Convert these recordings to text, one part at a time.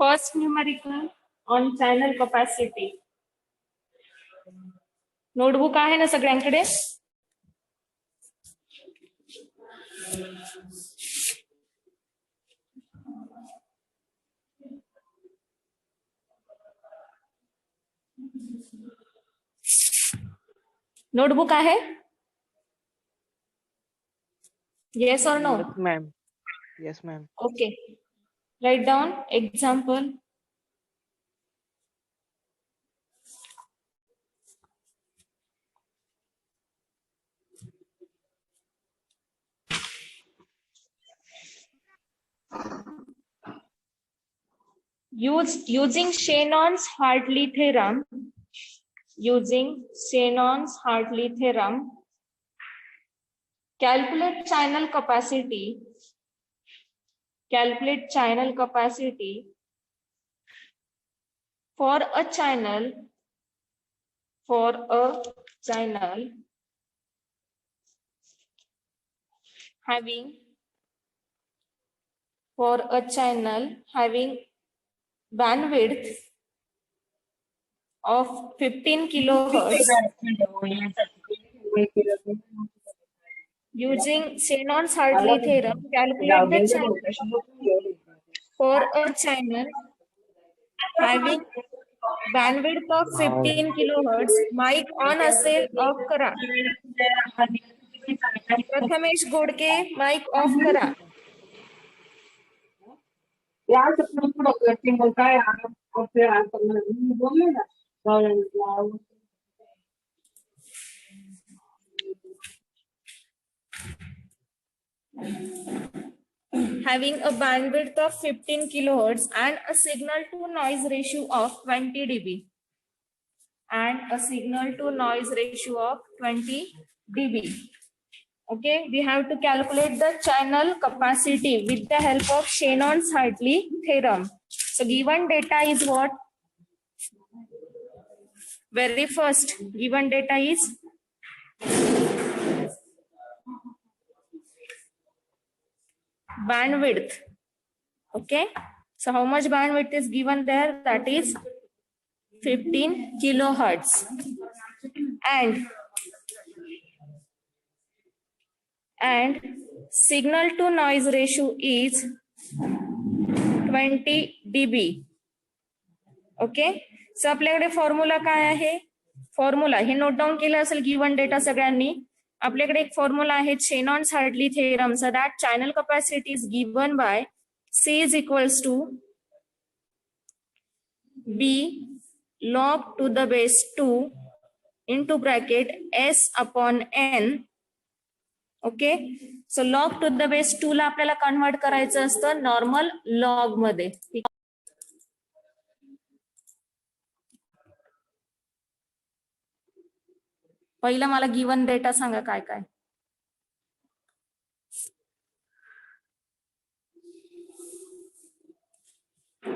First numerical on channel capacity. Notebook आहे ना सगळ्यांकडे? नोटबुक आहे? Yes or no? Yes, ma'am. Yes, ma'am. Okay. Write down example. Using Shannon's Hartley theorem. Using Shannon's Hartley theorem. Calculate channel capacity. Calculate channel capacity for a channel having bandwidth of 15 kilohertz. Using Shannon's Hartley theorem, calculate the channel for a channel having bandwidth of 15 kilohertz. Mic on असेल of करा. Prathamesh Godke mic off करा. Having a bandwidth of 15 kilohertz and a signal to noise ratio of 20 dB. And a signal to noise ratio of 20 dB. Okay, we have to calculate the channel capacity with the help of Shannon's Hartley theorem. So given data is what? Very first, given data is bandwidth. Okay, so how much bandwidth is given there? That is 15 kilohertz. And signal to noise ratio is 20 dB. Okay, so आपल्याकडे formula काय आहे? Formula हे note down केलं असेल given data सगळ्यांनी. आपल्याकडे एक formula आहे Shannon's Hartley theorem. So that channel capacity is given by C is equals to B log to the base 2 into bracket S upon N. Okay, so log to the base 2 ला आपल्याला convert करायचं असतं normal log मध्ये. पहिलं मला given data सांगा काय काय.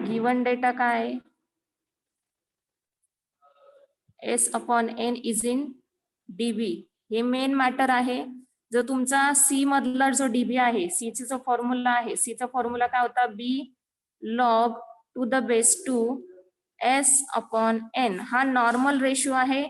गिवन डेटा काय? S upon N is in dB. हे मेन मॅटर आहे. जो तुमचा सी मधला जो डीबी आहे, सी चा जो फॉर्म्युला आहे, सी चा फॉर्म्युला काय होता? B log to the base 2 S upon N. हा नॉर्मल रेशो आहे,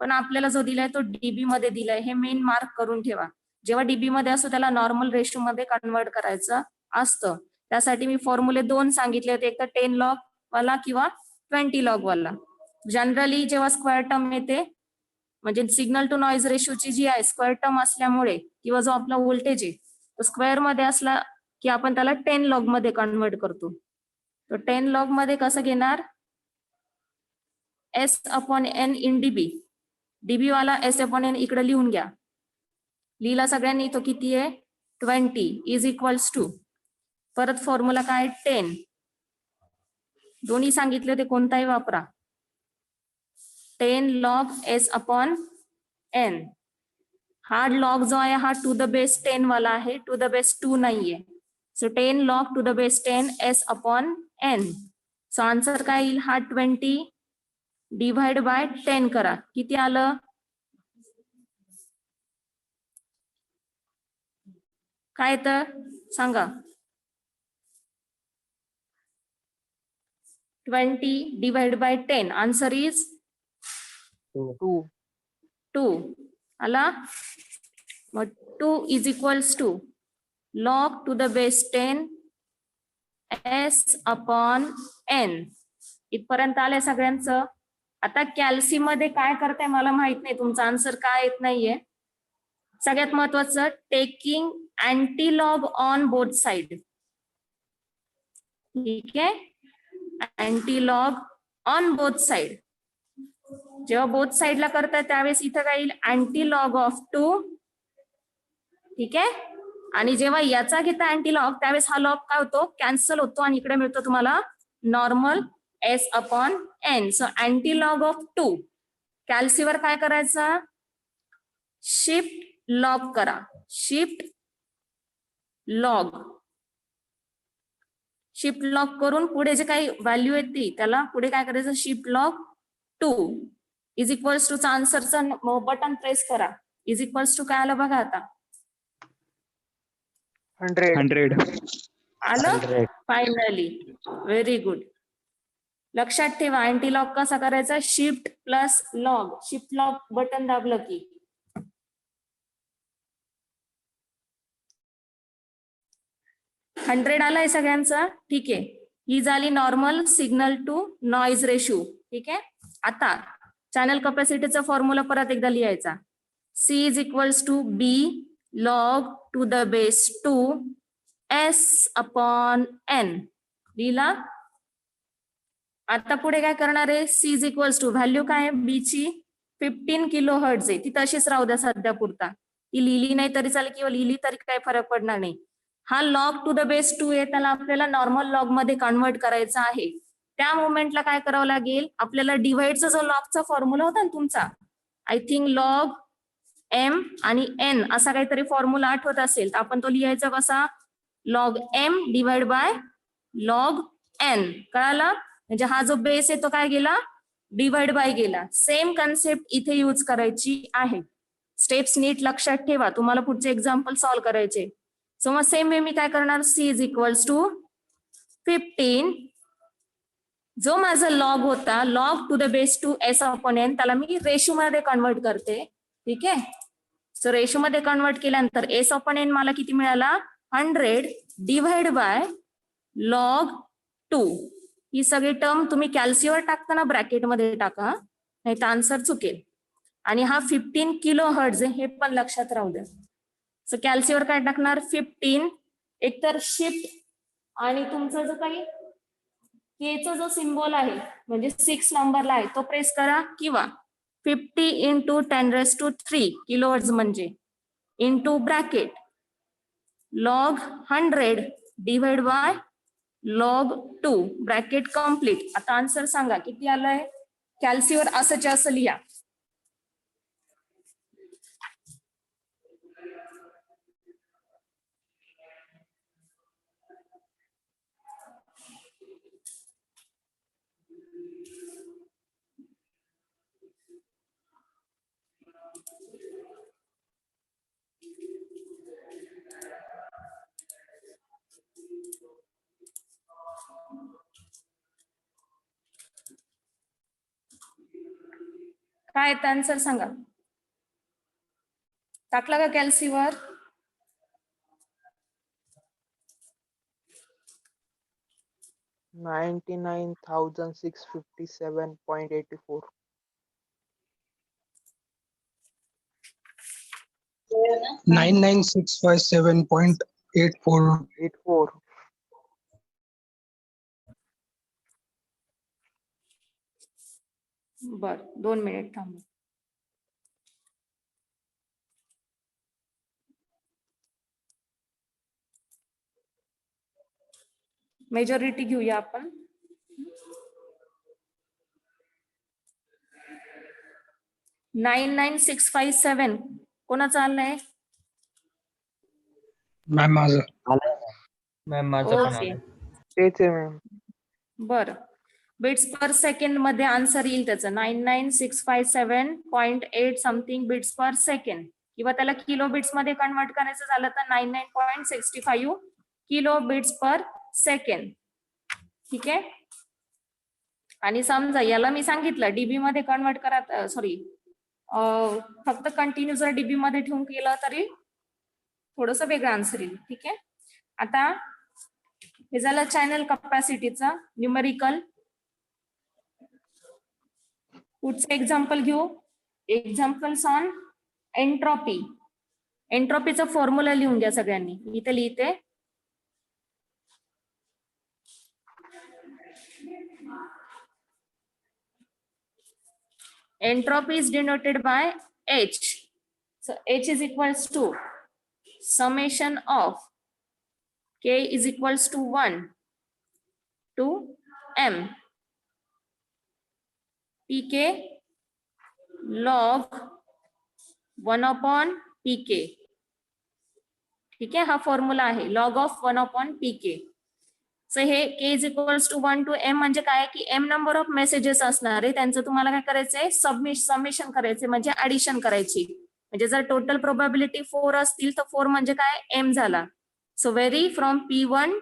पण आपल्याला जो दिलाय तो डीबी मध्ये दिलाय. हे मेन मार्क करून ठेवा. जेव्हा डीबी मध्ये असतो त्याला नॉर्मल रेशो मध्ये कन्वर्ट करायचं असतं. त्यासाठी मी फॉर्म्युले 2 सांगितले होते, एक तर 10 लॉग वाला किंवा 20 लॉग वाला. जनरली जेव्हा स्क्वेअर टर्म येते, म्हणजे सिग्नल टू नॉइज रेशोची जी आहे स्क्वेअर टर्म असल्यामुळे, किंवा जो आपला व्होल्टेज आहे तो स्क्वेअर मध्ये असला की आपण त्याला 10 लॉग मध्ये कन्वर्ट करतो. तो 10 लॉग मध्ये कसं घेणार? S upon N in dB. DB वाला S अपॉन N इकडे लिहून घ्या. लिहिला सगळ्यांनी? तो किती आहे? 20 इज इक्वल्स टू, परत फॉर्म्युला काय? 10. दोन्ही सांगितले होते, कोणताही वापरा. 10 log S अपॉन N. हा लॉग जो आहे हा टू द बेस 10 वाला आहे, टू द बेस 2 नाहीये. So 10 log to the base 10 S upon N. So answer काय येईल? हा 20 डिवाइड बाय 10 करा. किती आलं? काय तर सांगा. 20 divided by 10. Answer is 2. 2. आला? मग 2 is equals to log to the base 10 s upon n. इथपर्यंत आलंय सगळ्यांचं. आता कॅल्सी मध्ये काय करताय मला माहित नाही, तुमचा आन्सर काय येत नाहीये. सगळ्यात महत्वाचं टेकिंग अँटीलॉग ऑन बोथ साइड. ठीक आहे, अँटीलॉग ऑन बोथ साइड. जेव्हा बोथ साइडला करताय त्यावेळेस इथं काय येईल, अँटीलॉग ऑफ 2. ठीक आहे, आणि जेव्हा याचा घेता अँटीलॉग त्यावेळेस हा लॉग काय होतो, कॅन्सल होतो आणि इकडे मिळतो तुम्हाला normal s upon n. So antilog of 2. कॅल्सीवर काय करायचं, शिफ्ट लॉग करा, शिफ्ट लॉग. शिफ्ट लॉग करून पुढे जे काही व्हॅल्यू येते त्याला पुढे काय करायचं, shift log 2 is equals to चा आन्सरचं बटन प्रेस करा. इज इक्वल्स टू काय आलं बघा आता, 100. आलं 100. फायनली. Very good. लक्षात ठेवा अँटीलॉग कसा करायचा, shift plus log. Shift log button दाबलं की 100 आलाय सगळ्यांचा. ठीक आहे, ही झाली normal signal to noise ratio. ठीक आहे, आता चॅनल कॅपॅसिटीचा फॉर्म्युला परत एकदा लिहायचा. C is equals to B log to the base 2 s upon n. लिहिला. आता पुढे काय करणार आहे, C is equals to value काय आहे B ची 15 किलो हर्ट्ज आहे, ती तशीच राहू द्या सध्या पुरता. ती लिहिली नाही तरी चालेल किंवा लिहिली तरी काही फरक पडणार नाही. हा लॉग टू द बेस 2 आहे, त्याला आपल्याला नॉर्मल लॉग मध्ये कन्वर्ट करायचा आहे. त्या मोमेंटला काय करावं लागेल, आपल्याला डिव्हाइडचा जो लॉगचा फॉर्म्युला होता ना तुमचा, आय थिंक लॉग m आणि n असा काहीतरी फॉर्म्युला आठवत असेल तर आपण तो लिहायचा कसा, log m divide by log n. कळाला, म्हणजे हा जो बेस आहे तो काय गेला, डिवाइड बाय गेला. सेम कन्सेप्ट इथे यूज करायची आहे. स्टेप्स नीट लक्षात ठेवा, तुम्हाला पुढचे एक्झाम्पल सॉल्व्ह करायचे. सो मग सेम वे मी काय करणार, C इज इक्वल्स टू 15. जो माझा लॉग होता, log to the base 2 s upon n, त्याला मी रेशो मध्ये कन्वर्ट करते. ठीक आहे, सो रेशो मध्ये कन्वर्ट केल्यानंतर s अपॉन n मला किती मिळाला, 100 डिवाइड बाय लॉग 2. ही सगळी टर्म तुम्ही कॅल्सीवर टाकताना ब्रॅकेट मध्ये टाका, नाही तर आन्सर चुकेल. आणि हा 15 किलो हर्ट्ज हे पण लक्षात राहू द्या. सो कॅल्सीवर काय टाकणार, 15. एकतर शिफ्ट आणि तुमचा जो काही केचा जो सिम्बॉल आहे म्हणजे 6 नंबरला आहे तो प्रेस करा, किंवा 50 इंटू 10⁻³ किलो हर्ट्ज म्हणजे into bracket log 100 divide by log 2 bracket complete. आता आन्सर सांगा किती आलंय. कॅल्सीवर असंच्या असं लिहा. काय आन्सर सांगा. टाकला का कॅल्सीवर. $99,657.84. 99657.84. 84. बर 2 मिनिट थांबा. मेजॉरिटी घेऊया आपण. $99,657 कोणाचं आलंय. मॅम माझं. मॅम माझं पण ओके आलं. तेच आहे मॅम. बर, बिट्स पर सेकंड मध्ये आन्सर येईल त्याचं 99,657.8 समथिंग बिट्स पर सेकंड, किंवा त्याला किलो बिट्स मध्ये कन्वर्ट करायचं झालं तर 99.65 किलो बिट्स पर सेकंड. ठीक आहे, आणि समजा याला मी सांगितलं डीबी मध्ये कन्वर्ट करा, सॉरी फक्त कंटिन्यू जर डीबी मध्ये ठेवून केलं तरी थोडस वेगळं आन्सर येईल. ठीक आहे. आता हे झालं चॅनल कपॅसिटीचं न्यूमेरिकल. पुढचं एक्झाम्पल घेऊ. Examples on entropy. एंट्रॉपीचा फॉर्म्युला लिहून घ्या सगळ्यांनी. इथे लिहिते. Entropy is denoted by H. So H is equals to summation of K is equals to 1 to M Pk log 1 upon Pk. ठीक आहे. हा फॉर्म्युला आहे log of 1 upon Pk. So हे K is equals to 1 to M म्हणजे काय की M number of messages असणार आहे त्यांचं तुम्हाला काय करायचंय समेशन करायचे म्हणजे ऍडिशन करायची. म्हणजे जर टोटल प्रोबॅबिलिटी 4 असतील तर 4 म्हणजे काय M झाला. So very from P1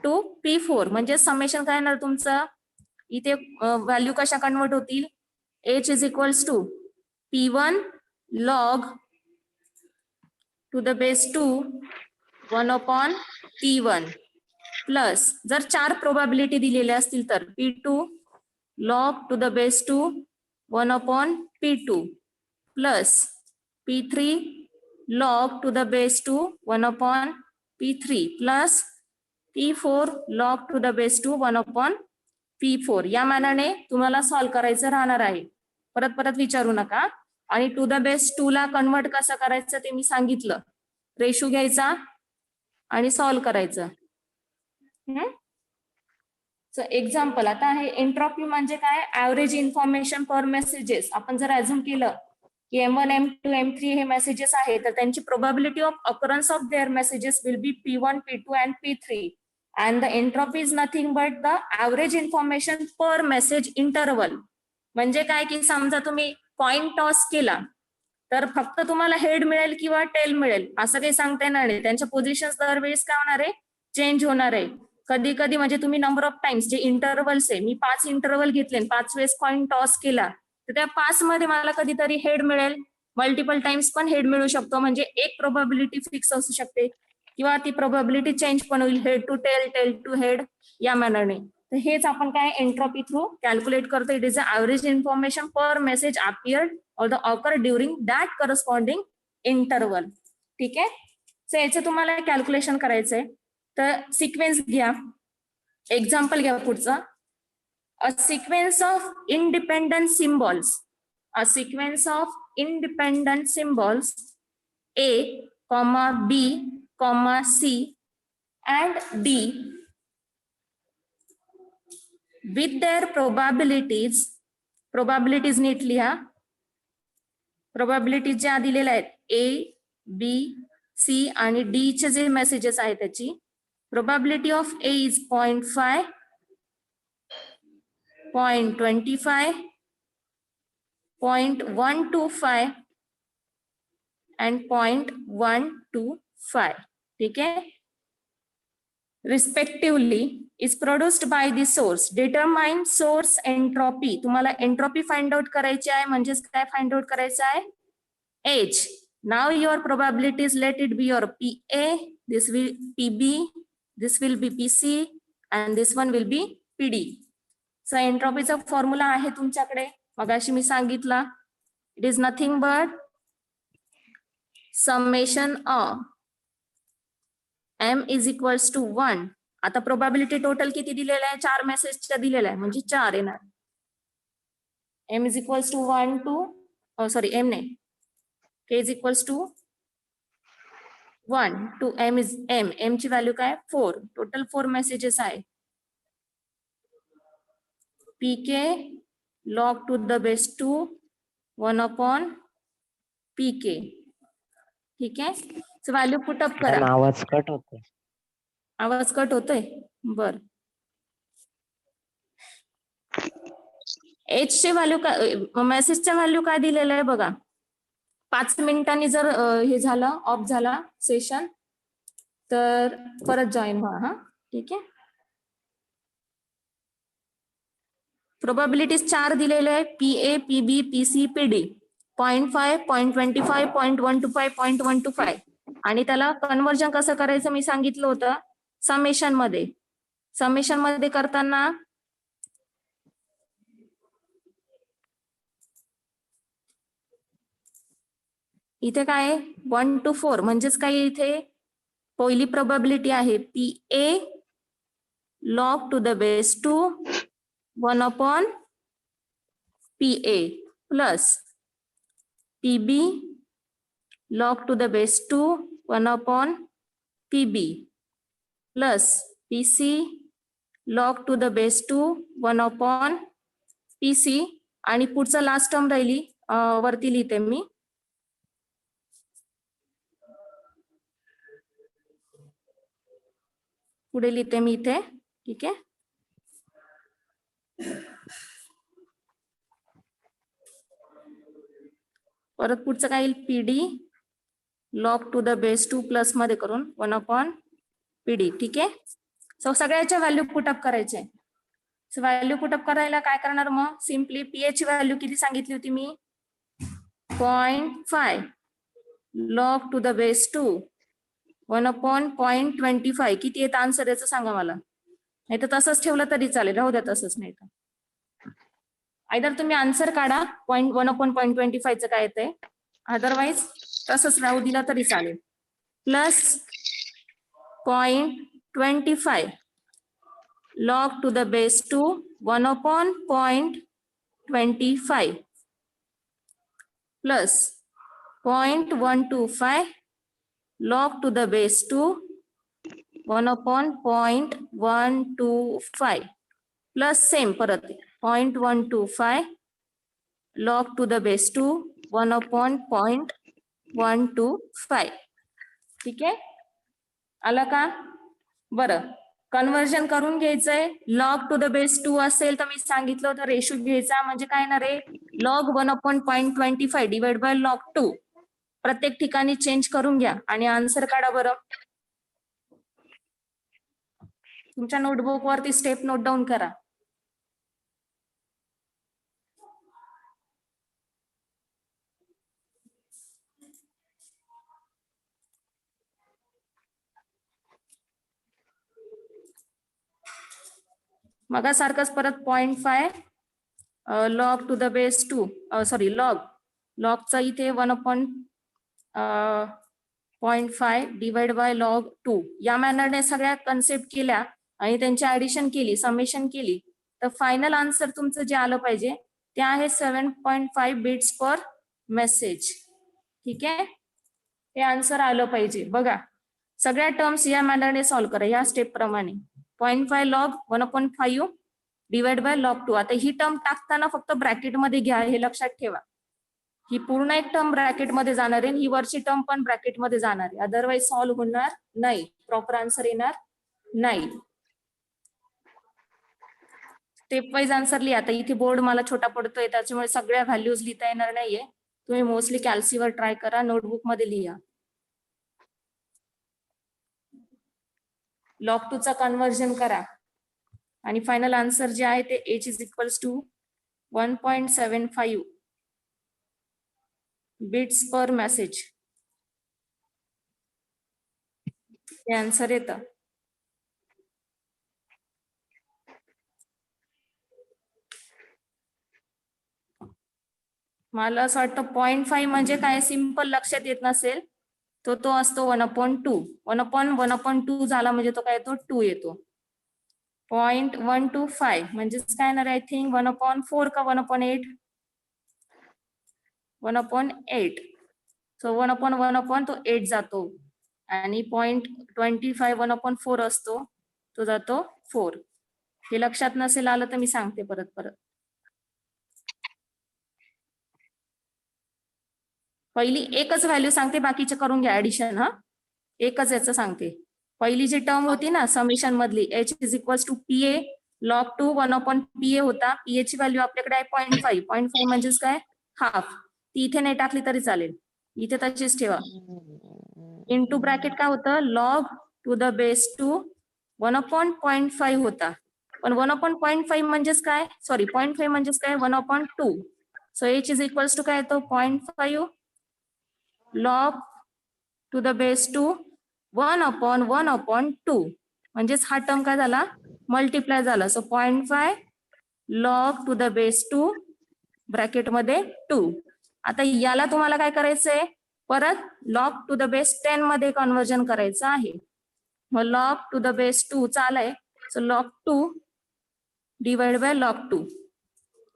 to P4 म्हणजे समेशन काय येणार तुमचं. इथे व्हॅल्यू कशा कन्वर्ट होतील. H is equals to P1 log to the base 2 1 upon P1 plus जर 4 प्रोबॅबिलिटी दिलेल्या असतील तर P2 log to the base 2 1 upon P2 plus P3 log to the base 2 1 upon P3 plus P4 log to the base 2 1 upon P4. या मानाने तुम्हाला solve करायचं राहणार आहे. परत परत विचारू नका. आणि टू द बेस 2 ला कन्वर्ट कसं करायचं ते मी सांगितलं. रेशो घ्यायचा आणि सॉल्व्ह करायचं. सो एक्झाम्पल आता आहे एंट्रॉपी म्हणजे काय ऍव्हरेज इन्फॉर्मेशन पर मेसेजेस. आपण जर अझ्युम केलं की M1 M2 M3 हे मेसेजेस आहेत तर त्यांची probability of occurrence of their messages will be P1 P2 and P3 and the entropy is nothing but the average information per message interval. म्हणजे काय की समजा तुम्ही कॉइन टॉस केला तर फक्त तुम्हाला हेड मिळेल किंवा टेल मिळेल असं काही सांगता येणार नाही. त्यांच्या पोझिशन्स दरवेळेस काय होणार आहे चेंज होणार आहे. कधी कधी म्हणजे तुम्ही नंबर ऑफ टाइम्स जे इंटरवल्स आहे मी 5 इंटरवल घेतले 5 वेळेस कॉइन टॉस केला तर त्या 5 मध्ये मला कधीतरी हेड मिळेल मल्टिपल टाइम्स पण हेड मिळू शकतो. म्हणजे एक प्रोबॅबिलिटी फिक्स असू शकते किंवा ती प्रोबॅबिलिटी चेंज पण होईल head to tail tail to head या मॅनरने. तर हेच आपण काय एंट्रॉपी थ्रू कॅल्क्युलेट करतो. It is a average information per message appeared or the occur during that corresponding interval. ठीक आहे. सो याचं तुम्हाला कॅल्क्युलेशन करायचंय. तर सिक्वेन्स घ्या. एक्झाम्पल घ्या पुढचं. A sequence of independent symbols. A sequence of independent symbols A, B, C and D with their probabilities नीट लिहा. प्रोबॅबिलिटी ज्या दिलेल्या आहेत A, B, C आणि D चे जे मेसेजेस आहेत त्याची probability of A is 0.5, 0.25, 0.125 and 0.125. ठीक है. Respectively is produced by the source. Determine source entropy. तुम्हाला entropy find out करायची आहे म्हणजेच काय find out करायचं आहे H. Now your probabilities let it be your PA, this will PB, this will be PC and this one will be PD. So entropyचा formula आहे तुमच्याकडे मगाशी मी सांगितला. It is nothing but summation of M is equals to 1. आता probability total किती दिलेला आहे 4 मेसेजच्या दिलेला आहे म्हणजे 4 येणार. M is equals to 1 to M नाही K is equals to 1 to M is M ची व्हॅल्यू काय 4. टोटल 4 मेसेजेस आहे. PK log to the base 2 1 upon PK. ठीक आहे. सो व्हॅल्यू पुट अप करा. आवाज कट होतोय. आवाज कट होतोय. बर. H चे व्हॅल्यू काय मेसेजच्या व्हॅल्यू काय दिलेलं आहे बघा. 5 मिनिटांनी जर हे झालं ऑफ झाला सेशन तर परत जॉईन व्हा. हा ठीक आहे. प्रोबॅबिलिटीज 4 दिलेले आहे, PA, PB, PC, PD. 0.5, 0.25, 0.125, 0.125 आणि त्याला कन्व्हर्जन कसं करायचं मी सांगितलं होतं समेशन मध्ये. समेशन मध्ये करताना इथे काय आहे 1 to 4 म्हणजेच काय इथे पहिली प्रोबॅबिलिटी आहे PA log to the base 2 1 upon PA plus PB log to the base 2 1 upon PB plus PC log to the base 2 1 upon PC आणि पुढचं लास्ट टर्म राहिली वरती लिहिते मी पुढे लिहिते मी इथे ठीक आहे. परत पुढचं काय येईल PD log to the base 2 plus मध्ये करून 1 upon PD ठीक आहे. सो सगळ्याच्या व्हॅल्यू पुटअप करायचे. सो व्हॅल्यू पुटअप करायला काय करणार मग सिम्पली PA ची व्हॅल्यू किती सांगितली होती मी 0.5 log to the base 2 1 upon 0.25 किती येतं आन्सर याचं सांगा मला. नाही तर तसंच ठेवलं तरी चालेल राहू द्या तसंच नाही तर आयदर तुम्ही आन्सर काढा 1 upon 0.25 चं काय येतंय अदरवाईज तसंच राहू दिला तरी चालेल plus 0.25 log to the base 2 1 upon 0.25 plus 0.125 log to the base 2 1 upon 0.125 plus same परत 0.125 log to the base 2 1 upon 0.125 ठीक आहे आलं का. बरं कन्व्हर्जन करून घ्यायचंय लॉग टू द बेस 2 असेल तर मी सांगितलं होतं रेशो घ्यायचा म्हणजे काय ना रे log 1 upon 0.25 divide by log 2 प्रत्येक ठिकाणी चेंज करून घ्या आणि आन्सर काढा बरं. तुमच्या नोटबुक वरती स्टेप नोट डाऊन करा. मगासारखंच परत 0.5 log to the base 2 sorry लॉगचा इथे 1 upon 0.5 डिवाइड बाय लॉग 2 या मॅनरने सगळ्या कन्सेप्ट केल्या आणि त्यांची ऍडिशन केली समेशन केली तर फायनल आन्सर तुमचं जे आलं पाहिजे ते आहे 7.5 बिट्स पर मेसेज ठीक आहे. हे आन्सर आलं पाहिजे बघा सगळ्या टर्म्स या मॅनरने सॉल्व्ह करा या स्टेप प्रमाणे 0.5 log 1 upon 5 divide by log 2 आता ही टर्म टाकताना फक्त ब्रॅकेट मध्ये घ्या हे लक्षात ठेवा. ही पूर्ण एक टर्म ब्रॅकेट मध्ये जाणार आहे ही वरची टर्म पण ब्रॅकेट मध्ये जाणार आहे अदरवाईज सॉल्व्ह होणार नाही प्रॉपर आन्सर येणार नाही. स्टेप वाईज आन्सर लिहा. आता इथे बोर्ड मला छोटा पडतोय त्याच्यामुळे सगळ्या व्हॅल्यूज लिहिता येणार नाहीये तुम्ही मोस्टली कॅल्सीवर ट्राय करा नोटबुक मध्ये लिहा. लॉग 2 चा कन्व्हर्जन करा आणि फायनल आन्सर जे आहे ते h is equals to 1.75 bits per message हे आन्सर येतं. मला असं वाटतं 0.5 म्हणजे काय सिंपल लक्षात येत नसेल तो असतो 1 upon 2 1 upon 2 झाला म्हणजे तो काय येतो 2 येतो. 0.125 म्हणजेच काय येणार आय थिंक 1 upon 4 का 1 upon 8 1 upon 8 सो 1 upon तो 8 जातो आणि 0.25 1 upon 4 असतो तो जातो 4 हे लक्षात नसेल आलं तर मी सांगते परत पहिली एकच व्हॅल्यू सांगते बाकीचे करून घ्या ऍडिशन हा एकच याचं सांगते. पहिली जी टर्म होती ना समेशन मधली h is equals to PA log 2 1 upon PA होता PA ची व्हॅल्यू आपल्याकडे आहे 0.5 म्हणजेच काय हाफ ती इथे नाही टाकली तरी चालेल इथे तशीच ठेवा इनटू ब्रॅकेट काय होतं log to the base 2 1 upon 0.5 होता पण 1/0.5 म्हणजेच काय, सॉरी 0.5 म्हणजेच काय 1/2. So h is equals to काय येतो 0.5 log टू द बेस 2 1/1/2 म्हणजेच हा टर्म काय झाला मल्टिप्लाय झाला. So 0.5 log to the base 2 ब्रॅकेटमध्ये 2. आता याला तुम्हाला काय करायचंय परत log टू द बेस 10 मध्ये कन्वर्जन करायचं आहे. मग log टू द बेस 2 चालय. So log 2 divide by log 2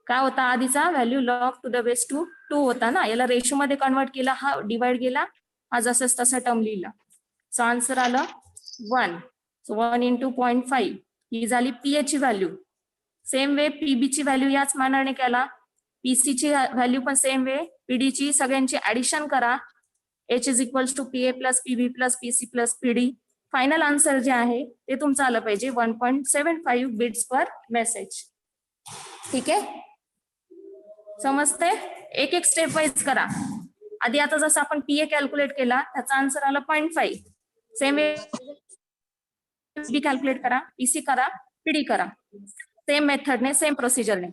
काय होता आधीचा value log to the base 2 होता ना, याला रेशो मध्ये कन्वर्ट केला, हा डिवाइड गेला, हा जसंच तसा टर्म लिहिला. सो आन्सर आलं 1. सो 1 इंटू 0.5 ही झाली पीए ची व्हॅल्यू. सेम वे पीबी ची व्हॅल्यू याच मॅनरने केला. पीसी ची व्हॅल्यू पण सेम वे, पीडी ची सगळ्यांची ऍडिशन करा. H is equals to PA plus PB plus PC plus PD. Final answer जे आहे ते तुमचं आलं पाहिजे 1.75 बिट्स पर मेसेज. ठीक आहे, समजते? एक एक स्टेप वाईज करा. आधी आता जसं आपण पीए कॅल्क्युलेट केला त्याचा आन्सर आला 0.5. सेम बी कॅल्क्युलेट करा, पीसी करा, पीडी करा. सेम मेथडने सेम प्रोसिजरने.